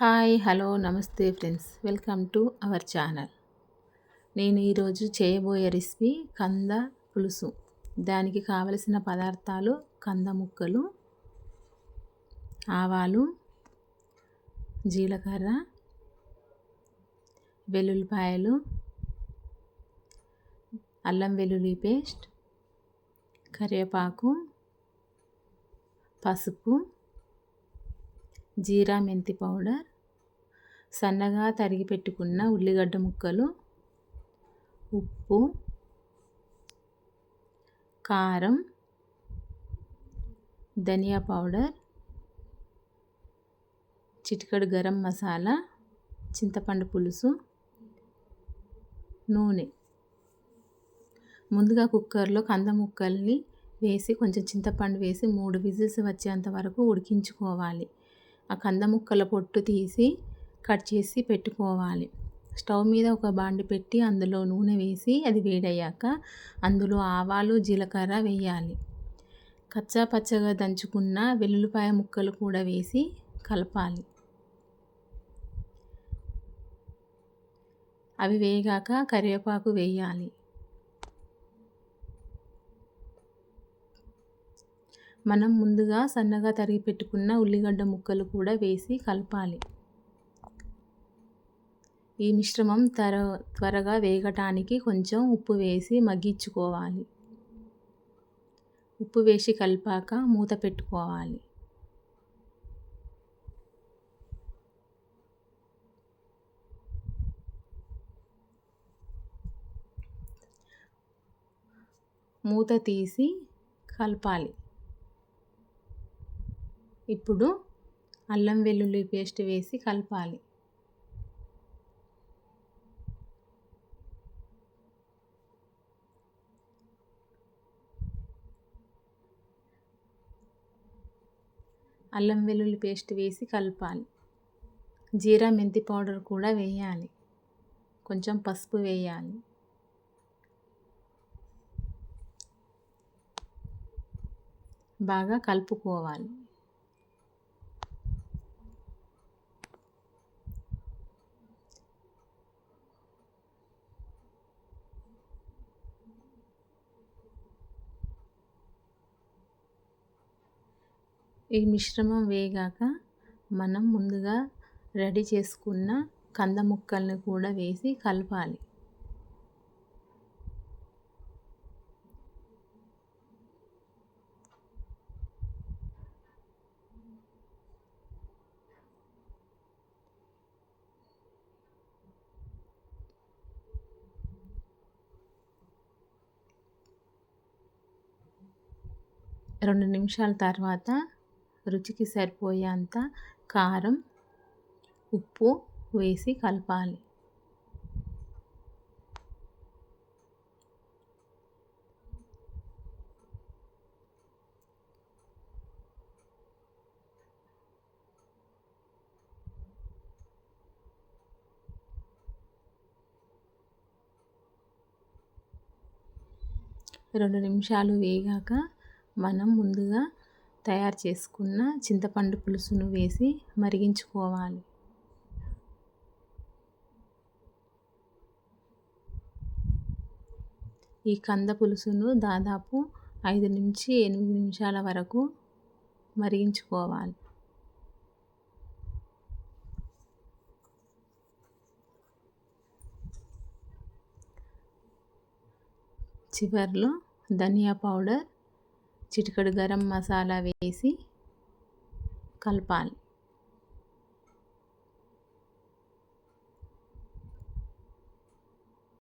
Hi hello నమస్తే friends welcome to our channel. నేను ఈరోజు చేయబోయే రెసిపీ కంద పులుసు. దానికి కావలసిన పదార్థాలు కంద ముక్కలు, ఆవాలు, జీలకర్ర, వెల్లుల్లిపాయలు, అల్లం వెల్లుల్లి పేస్ట్, కరివేపాకు, పసుపు, జీరా మెంతి పౌడర్, సన్నగా తరిగి పెట్టుకున్న ఉల్లిగడ్డ ముక్కలు, ఉప్పు, కారం, ధనియా పౌడర్, చిటికెడు గరం మసాలా, చింతపండు పులుసు, నూనె. ముందుగా కుక్కర్లో కంద ముక్కల్ని వేసి కొంచెం చింతపండు వేసి 3 విజిల్స్ వచ్చేంత వరకు ఉడికించుకోవాలి. ఆ కంద ముక్కల పొట్టు తీసి కట్ చేసి పెట్టుకోవాలి. స్టవ్ మీద ఒక బాండి పెట్టి అందులో నూనె వేసి అది వేడయ్యాక అందులో ఆవాలు, జీలకర్ర వేయాలి. కచ్చా పచ్చగా దంచుకున్న వెల్లుల్లిపాయ ముక్కలు కూడా వేసి కలపాలి. అవి వేగాక కరివేపాకు వేయాలి. మనం ముందుగా సన్నగా తరిగి పెట్టుకున్న ఉల్లిగడ్డ ముక్కలు కూడా వేసి కలపాలి. ఈ మిశ్రమం త్వరగా వేగటానికి కొంచెం ఉప్పు వేసి మగ్గించుకోవాలి. ఉప్పు వేసి కలిపాక మూత పెట్టుకోవాలి. మూత తీసి కలపాలి. ఇప్పుడు అల్లం వెల్లుల్లి పేస్ట్ వేసి కలపాలి. అల్లం వెల్లుల్లి పేస్ట్ వేసి కలపాలి. జీరా మెంతి పౌడర్ కూడా వేయాలి. కొంచెం పసుపు వేయాలి. బాగా కలుపుకోవాలి. ఈ మిశ్రమం వేగాక మనం ముందుగా రెడీ చేసుకున్న కంద ముక్కల్ని కూడా వేసి కలపాలి. రెండు నిమిషాల తర్వాత రుచికి సరిపోయేంత కారం, ఉప్పు వేసి కలపాలి. రెండు నిమిషాలు వేగాక మనం ముందుగా తయారు చేసుకున్న చింతపండు పులుసును వేసి మరిగించుకోవాలి. ఈ కంద పులుసును దాదాపు 5 నుంచి 8 నిమిషాల వరకు మరిగించుకోవాలి. చివర్లో ధనియా పౌడర్, చిటికెడు గరం మసాలా వేసి కలపాలి.